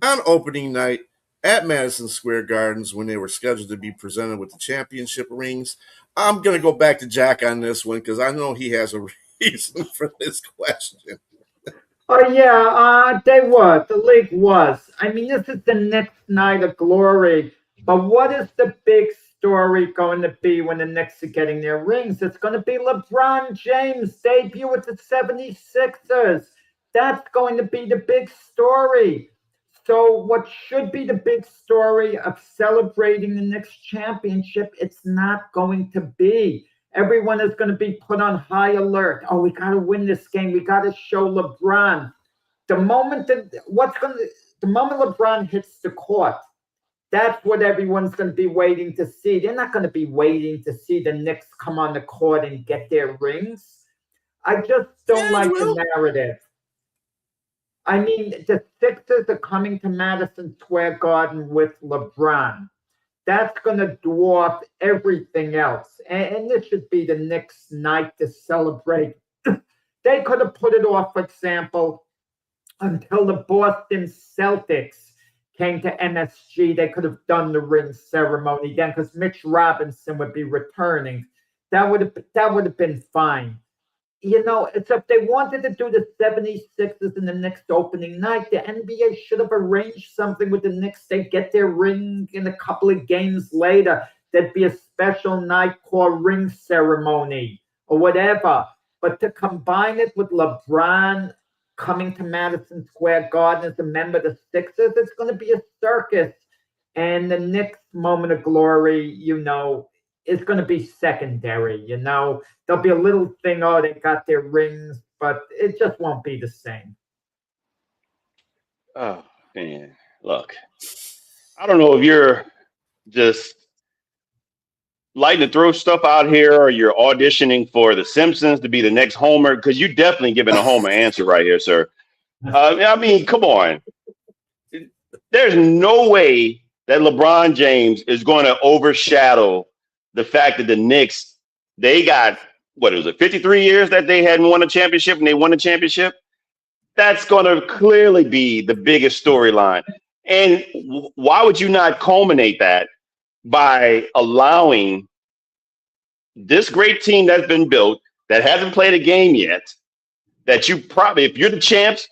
on opening night at Madison Square Gardens when they were scheduled to be presented with the championship rings? I'm going to go back to Jack on this one because I know he has a reason for this question. Oh, yeah, they were. The league was. I mean, this is the next night of glory. But what is the big story going to be when the Knicks are getting their rings? It's going to be LeBron James' debut with the 76ers. That's going to be the big story. So what should be the big story of celebrating the Knicks championship, it's not going to be. Everyone is going to be put on high alert. Oh, we got to win this game. We got to show LeBron. The moment LeBron hits the court, that's what everyone's going to be waiting to see. They're not going to be waiting to see the Knicks come on the court and get their rings. I just don't like the narrative. I mean, the Sixers are coming to Madison Square Garden with LeBron. That's going to dwarf everything else. And this should be the Knicks' night to celebrate. They could have put it off, for example, until the Boston Celtics came to MSG. They could have done the ring ceremony then because Mitch Robinson would be returning. That would have been fine. It's if they wanted to do the 76ers in the next opening night, the NBA should have arranged something with the Knicks. They get their ring in a couple of games later. There'd be a special night called ring ceremony or whatever. But to combine it with LeBron coming to Madison Square Garden as a member of the Sixers, it's going to be a circus. And the Knicks' moment of glory, is going to be secondary. There'll be a little thing, oh, they got their rings, but it just won't be the same. Oh, man. Look, I don't know if you're just liking to throw stuff out here or you're auditioning for The Simpsons to be the next Homer, because you're definitely giving a Homer answer right here, sir. I mean, come on. There's no way that LeBron James is going to overshadow the fact that the Knicks, they got, 53 years that they hadn't won a championship and they won a championship? That's going to clearly be the biggest storyline. And why would you not culminate that by allowing this great team that's been built, that hasn't played a game yet, that you probably, if you're the champs,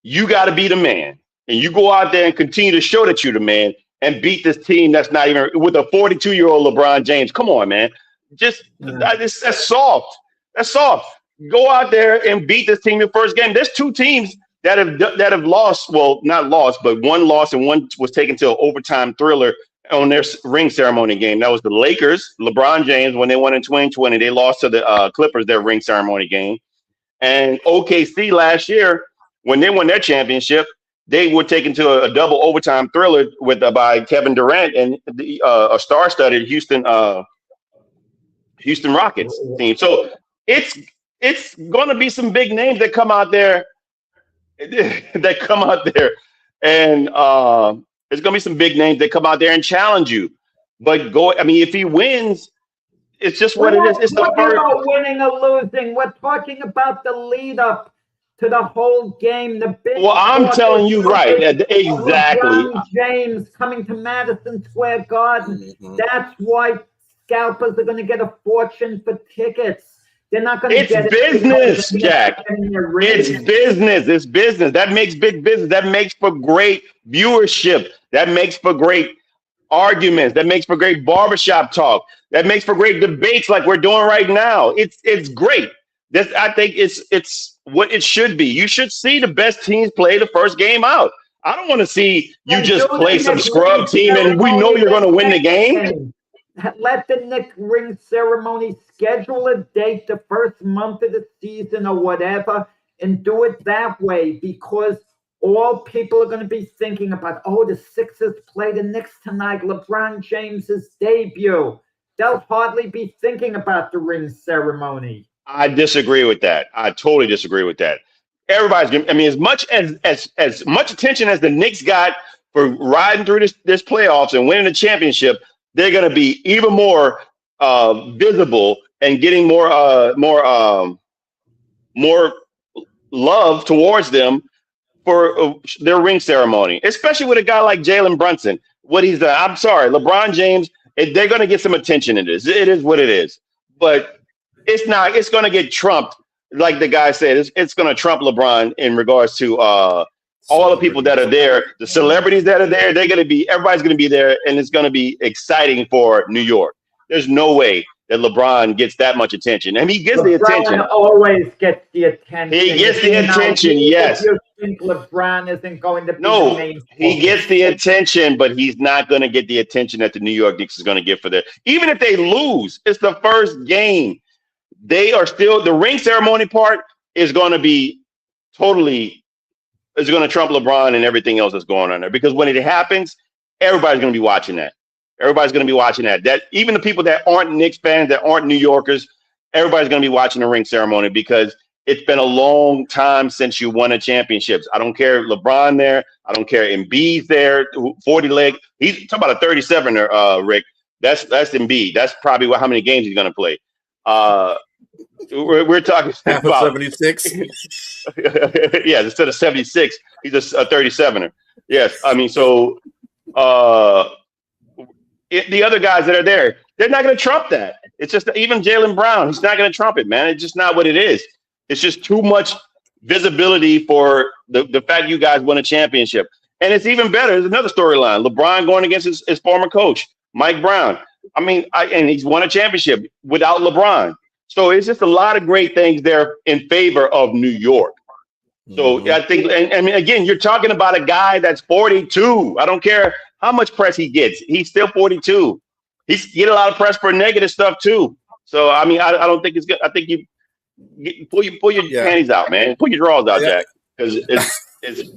you got to be the man. And you go out there and continue to show that you're the man and beat this team that's not even with a 42-year-old LeBron James. Come on, man. That's soft. That's soft. Go out there and beat this team in the first game. There's two teams that have lost. Well, not lost, but one lost and one was taken to an overtime thriller on their ring ceremony game. That was the Lakers, LeBron James, when they won in 2020. They lost to the Clippers, their ring ceremony game. And OKC last year, when they won their championship, they were taken to a double overtime thriller by Kevin Durant and a star-studded Houston Rockets team. So it's going to be some big names that come out there, and it's going to be some big names that come out there and challenge you. But if he wins, it's just what it is. It's not about winning or losing. We're talking about the lead up to the whole game. I'm telling you, right? Exactly. LeBron James coming to Madison Square Garden. Mm-hmm. That's why scalpers are going to get a fortune for tickets. They're not going to get it. It's business, Jack. It's business. It's business. That makes big business. That makes for great viewership. That makes for great arguments. That makes for great barbershop talk. That makes for great debates like we're doing right now. It's great. I think it's what it should be. You should see the best teams play the first game out. I don't want to see you just play some scrub team and we know you're going to win the game. Let the Knicks ring ceremony schedule a date the first month of the season or whatever and do it that way, because all people are going to be thinking about, the Sixers play the Knicks tonight, LeBron James's debut. They'll hardly be thinking about the ring ceremony. I disagree with that. I totally disagree with that. Everybody's gonna, I mean, as much attention as the Knicks got for riding through this playoffs and winning the championship, they're gonna be even more visible and getting more love towards them for their ring ceremony, especially with a guy like Jalen Brunson. What he's done. I'm sorry, LeBron James. They're going to get some attention in this. It is what it is. But it's not. It's going to get trumped, like the guy said. It's going to trump LeBron in regards to all the people that are there, the celebrities that are there. They're going to be. Everybody's going to be there, and it's going to be exciting for New York. There's no way that LeBron gets that much attention, and he gets the attention. Always gets the attention. He gets the attention. Yes. You think LeBron isn't going to be no, the main he gets the attention, but he's not going to get the attention that the New York Knicks is going to get for that. Even if they lose, it's the first game. They are still the ring ceremony part is going to be totally. It's going to trump LeBron and everything else that's going on there because when it happens, everybody's going to be watching that. Everybody's going to be watching that. That even the people that aren't Knicks fans, that aren't New Yorkers, everybody's going to be watching the ring ceremony because it's been a long time since you won a championship. I don't care if LeBron there. I don't care if Embiid's there, 40 leg. He's talking about a 37er, Rick. That's Embiid. That's probably how many games he's going to play. We're talking about 76. Yeah, instead of 76, he's a 37er. Yes, I mean so. The other guys that are there, they're not going to trump that. It's just even Jaylen Brown, he's not going to trump it, man. It's just not what it is. It's just too much visibility for the fact you guys won a championship. And it's even better. There's another storyline. LeBron going against his former coach, Mike Brown. I mean, and he's won a championship without LeBron. So it's just a lot of great things there in favor of New York. So I think, and I mean, again, you're talking about a guy that's 42. I don't care how much press he gets. He's still 42. He's get a lot of press for negative stuff too. So I mean, I don't think it's good. I think you pull your panties out, man. Pull your drawers out, Jack, because it's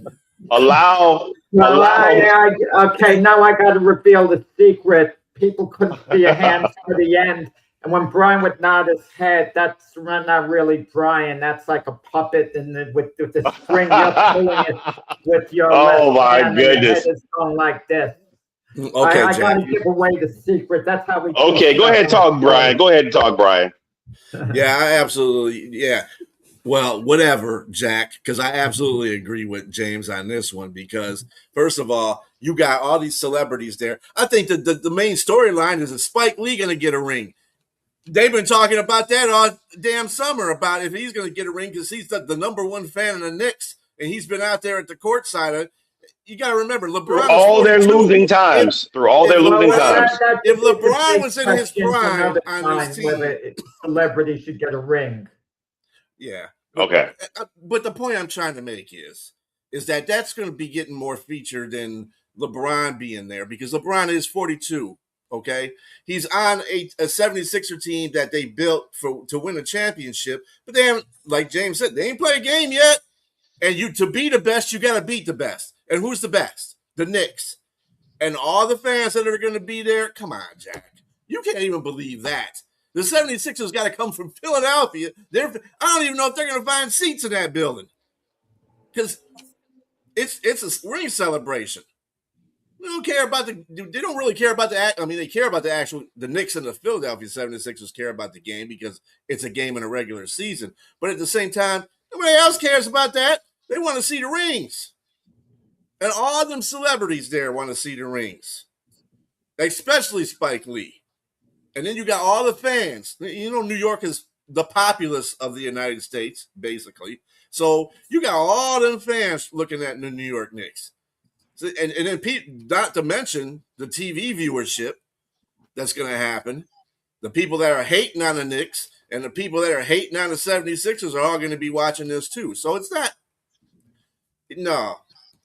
allow. Okay, now I got to reveal the secret. People couldn't see your hands to the end. And when Brian would nod his head, that's not really Brian. That's like a puppet, and with the string you're pulling it with your. Oh my hand, goodness! And it's going like this. Okay, I got to give away the secret. That's how we. Okay, go ahead and talk, Brian. Go ahead and talk, Brian. Yeah, I absolutely. Yeah. Well, whatever, Jack, because I absolutely agree with James on this one because, first of all, you got all these celebrities there. I think the main storyline is is Spike Lee going to get a ring? They've been talking about that all damn summer about if he's going to get a ring because he's the number one fan of the Knicks and he's been out there at the court side. You got to remember, LeBron. Through all their losing times. If LeBron was in his prime on his team, whether celebrity should get a ring. Yeah. Okay. But the point I'm trying to make is that that's going to be getting more featured than LeBron being there because LeBron is 42. Okay, he's on a 76er team that they built to win a championship, but they haven't, like James said, they ain't played a game yet. And to be the best, you got to beat the best. And who's the best? The Knicks. And all the fans that are going to be there, come on, Jack. You can't even believe that. The 76ers got to come from Philadelphia. I don't even know if they're going to find seats in that building because it's a ring celebration. They don't care about they don't really care about they care about the Knicks and the Philadelphia 76ers care about the game because it's a game in a regular season. But at the same time, nobody else cares about that. They want to see the rings. And all them celebrities there want to see the rings. Especially Spike Lee. And then you got all the fans. You know, New York is the populace of the United States, basically. So you got all them fans looking at the New York Knicks. And then not to mention the TV viewership that's going to happen. The people that are hating on the Knicks and the people that are hating on the 76ers are all going to be watching this too. So it's not. No,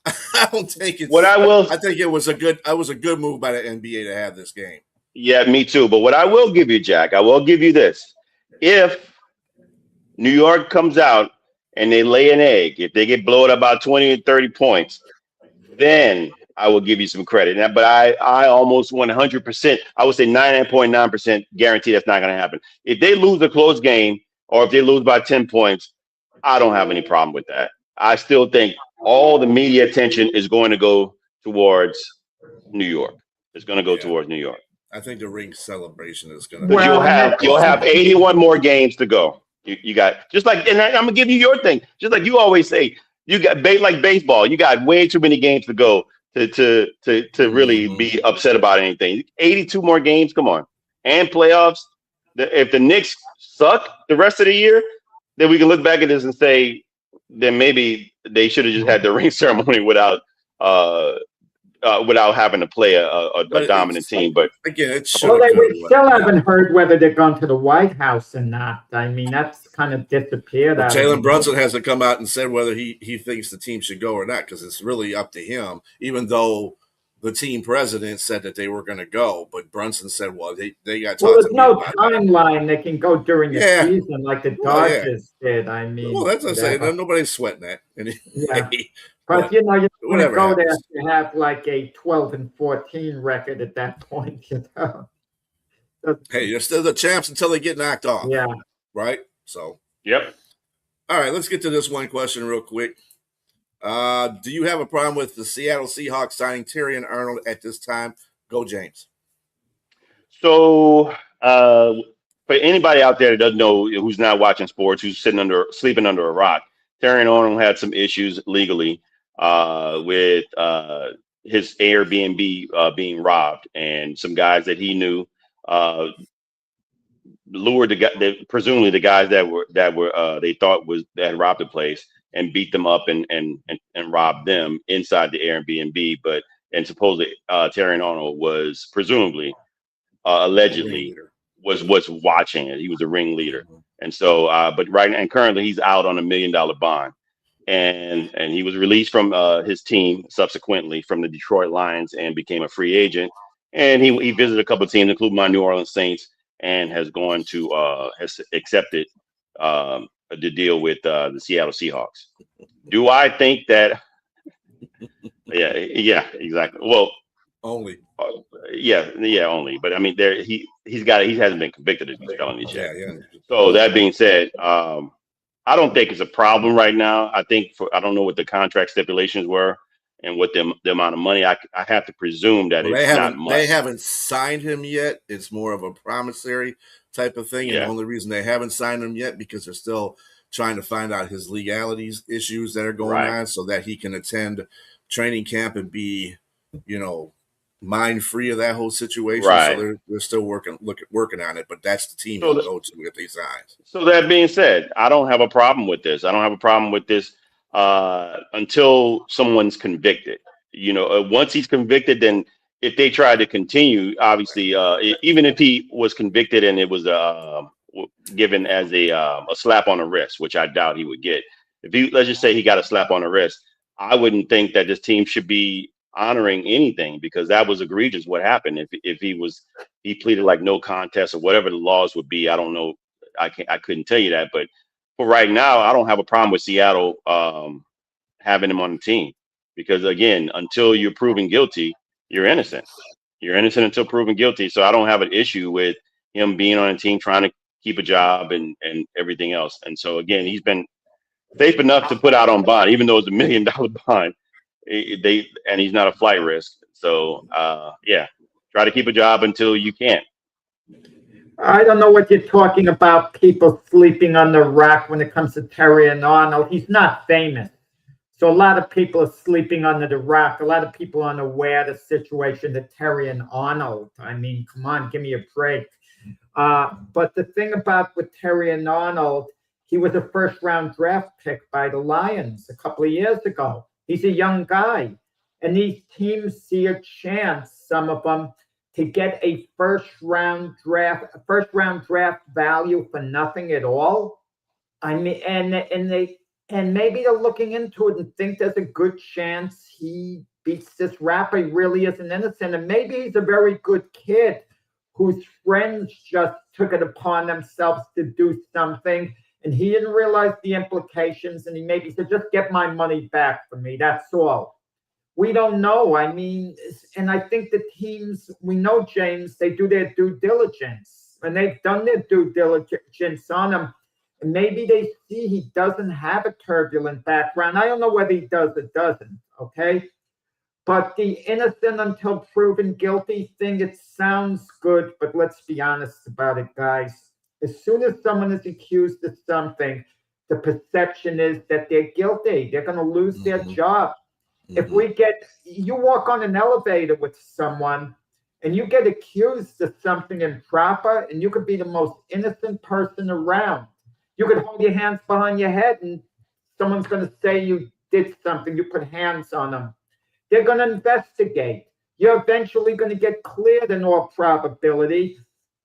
I don't think it's. I think it was a good move by the NBA to have this game. Yeah, me too. But what I will give you, Jack, I will give you this: if New York comes out and they lay an egg, if they get blown about 20 or 30 points. Then I will give you some credit. But I almost 100%, I would say 99.9% guarantee that's not going to happen. If they lose a close game or if they lose by 10 points, I don't have any problem with that. I still think all the media attention is going to go towards New York. It's going to go towards New York. I think the ring celebration is going to. But you'll have 81 more games to go. You got just like, and I'm gonna give you your thing. Just like you always say, you got like baseball. You got way too many games to go to really be upset about anything. 82 more games. Come on, and playoffs. If the Knicks suck the rest of the year, then we can look back at this and say, then maybe they should have just had the ring ceremony without having to play a dominant team. But again, it's we still haven't heard whether they're going to the White House or not. I mean, that's kind of disappeared. Jalen Brunson hasn't come out and said whether he thinks the team should go or not, because it's really up to him, even though the team president said that they were going to go. But Brunson said, well, they got well, there's no timeline. They can go during the season like the Dodgers did. I mean, well, that's what I'm saying. Nobody's sweating that. But you know, you're going to go there to have like a 12-14 record at that point. You know. Hey, you're still the champs until they get knocked off. Yeah. Right. So. Yep. All right, let's get to this one question real quick. Do you have a problem with the Seattle Seahawks signing Terrion Arnold at this time? Go, James. So, for anybody out there that doesn't know, who's not watching sports, who's sleeping under a rock, Terrion Arnold had some issues legally with his Airbnb being robbed, and some guys that he knew lured presumably the guys that were they thought that had robbed the place, and beat them up and robbed them inside the Airbnb. And supposedly Terrion Arnold was presumably allegedly was watching it. He was a ringleader. And so but currently he's out on $1 million bond. And he was released from his team subsequently from the Detroit Lions and became a free agent. And he visited a couple of teams, including my New Orleans Saints, and has accepted the deal with the Seattle Seahawks. Do I think that? Yeah, exactly. Well, only. Only. But I mean, he hasn't been convicted of these felonies yet. Yeah. So that being said, I don't think it's a problem right now. I don't know what the contract stipulations were and what the amount of money. I have to presume that it's not much. They haven't signed him yet. It's more of a promissory type of thing. And the only reason they haven't signed him yet because they're still trying to find out his legalities issues that are going on so that he can attend training camp and be, mind free of that whole situation. Right. So they're still working on it, but that's the team to go to if they sign. So that being said, I don't have a problem with this. I don't have a problem with this until someone's convicted. Once he's convicted, then if they try to continue, obviously, even if he was convicted and it was given as a slap on the wrist, which I doubt he would get. Let's just say he got a slap on the wrist, I wouldn't think that this team should be honoring anything, because that was egregious what happened. If he pleaded like no contest or whatever the laws would be, I don't know. I couldn't tell you that, but for right now, I don't have a problem with Seattle having him on the team, because again, until you're proven guilty, you're innocent. You're innocent until proven guilty. So I don't have an issue with him being on a team, trying to keep a job and everything else. And so again, he's been safe enough to put out on bond, even though it's $1 million bond. And he's not a flight risk. So try to keep a job until you can. I don't know what you're talking about, people sleeping on the rock when it comes to Terrion Arnold. He's not famous. So a lot of people are sleeping under the rock. A lot of people are unaware of the situation that Terrion Arnold. I mean, come on, give me a break. But the thing about with Terrion Arnold, he was a first-round draft pick by the Lions a couple of years ago. He's a young guy. And these teams see a chance, some of them, to get a first-round draft value for nothing at all. I mean, and maybe they're looking into it and think there's a good chance he beats this rapper. He really isn't innocent. And maybe he's a very good kid whose friends just took it upon themselves to do something, and he didn't realize the implications, and he maybe said, just get my money back for me. That's all. We don't know. I mean, and I think the teams, we know, James, they do their due diligence, and they've done their due diligence on him. maybe they see he doesn't have a turbulent background. I don't know whether he does or doesn't, okay? But the innocent until proven guilty thing, it sounds good, but let's be honest about it, guys. As soon as someone is accused of something, the perception is that they're guilty. They're going to lose their job. If you walk on an elevator with someone and you get accused of something improper, and you could be the most innocent person around. You could hold your hands behind your head and someone's going to say you did something, you put hands on them. They're going to investigate. You're eventually going to get cleared in all probability.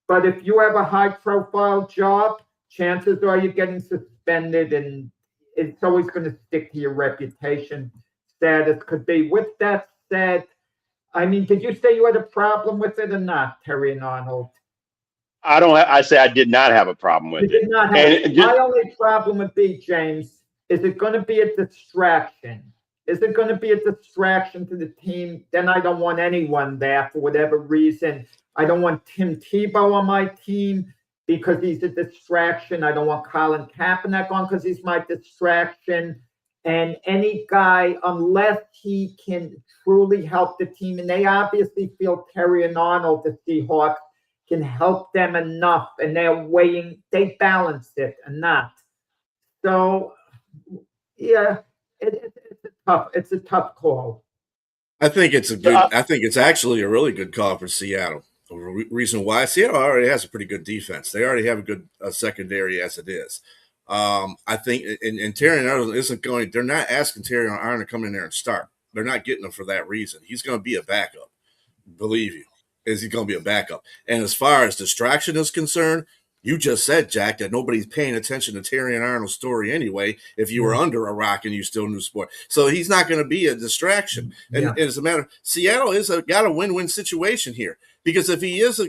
But if you have a high-profile job, chances are you're getting suspended, and it's always going to stick to your reputation status could be. With that said, I mean, did you say you had a problem with it or not, Terry and Arnold? I say I did not have a problem with it. Did not have my only problem would be, James, is it going to be a distraction? Is it going to be a distraction to the team? Then I don't want anyone there for whatever reason. I don't want Tim Tebow on my team because he's a distraction. I don't want Colin Kaepernick on because he's my distraction. And any guy, unless he can truly help the team, and they obviously feel Terry and Arnold, the Seahawks, can help them enough, and they balanced it enough. So, yeah, it's a tough call. I think it's actually a really good call for Seattle. The reason why Seattle already has a pretty good defense. They already have a good secondary as it is. I think, and Terry Arnold isn't going. They're not asking Terry Arnold to come in there and start. They're not getting him for that reason. He's going to be a backup. Believe you, he's going to be a backup. And as far as distraction is concerned, you just said, Jack, that nobody's paying attention to Terry and Arnold's story anyway. If you were under a rock and you still knew sport, so he's not going to be a distraction. And as a matter, Seattle got a win-win situation here, because if he is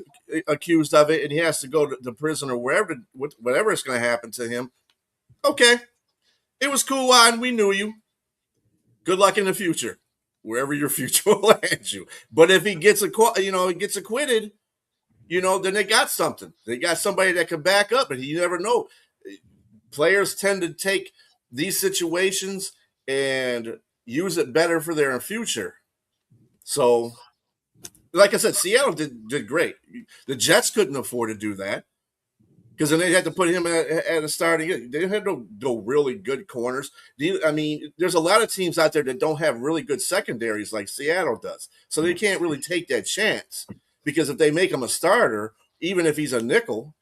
accused of it and he has to go to prison or wherever, whatever is going to happen to him. Okay, it was cool, and we knew you. Good luck in the future, wherever your future will land you. But if he gets acquitted, then they got something. They got somebody that can back up, and you never know. Players tend to take these situations and use it better for their future. So, like I said, Seattle did great. The Jets couldn't afford to do that, because then they had to put him at a starting. They had no really good corners. I mean, there's a lot of teams out there that don't have really good secondaries like Seattle does. So they can't really take that chance, because if they make him a starter, even if he's a nickel,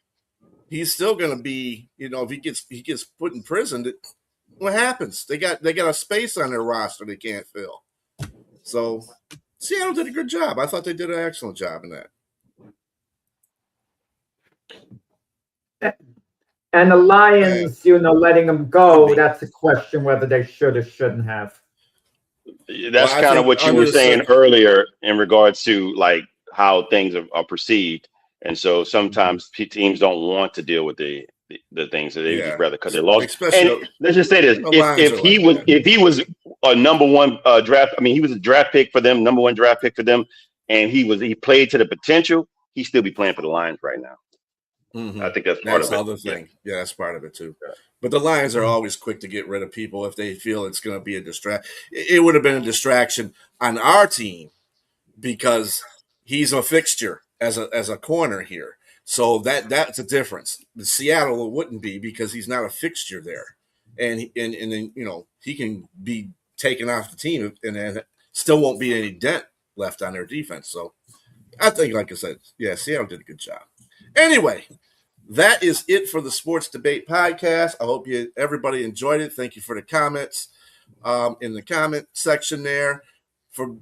he's still going to be, if he gets put in prison, what happens? They got a space on their roster they can't fill. So Seattle did a good job. I thought they did an excellent job in that. And the Lions, letting them go, that's a question whether they should or shouldn't have. That's kind of what you were saying earlier in regards to like how things are perceived. And so sometimes teams don't want to deal with the things that they just rather cut their loss. And let's just say this: if he was a number one draft, I mean, he was a draft pick for them, number one draft pick for them, and he played to the potential, he'd still be playing for the Lions right now. Mm-hmm. I think that's part of it. Other thing. Yeah, that's part of it too. Yeah. But the Lions are always quick to get rid of people if they feel it's going to be a distraction. It would have been a distraction on our team because he's a fixture as a corner here. So that's a difference. The Seattle wouldn't be, because he's not a fixture there, and then he can be taken off the team, and then still won't be any dent left on their defense. So I think, like I said, Seattle did a good job. Anyway, that is it for the Sports Debate Podcast. I hope everybody enjoyed it. Thank you for the comments in the comment section there. For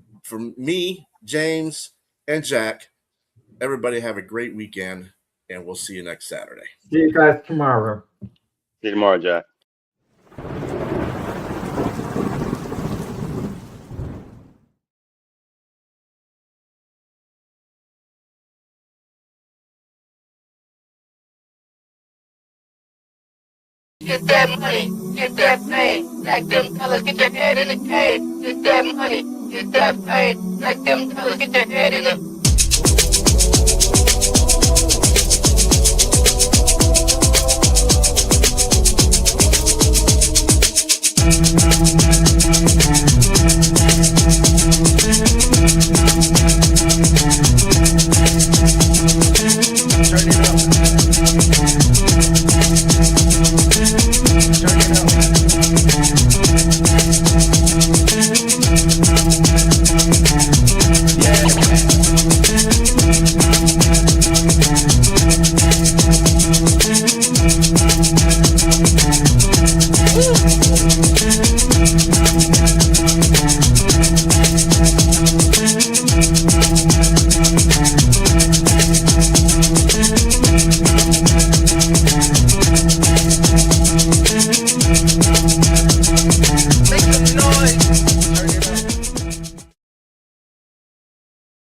me, James, and Jack, everybody have a great weekend, and we'll see you next Saturday. See you guys tomorrow. See you tomorrow, Jack. Get that money, get that fame, like them fellas, get your head in the cave. Get that money, get that fame, like them fellas, get your head in the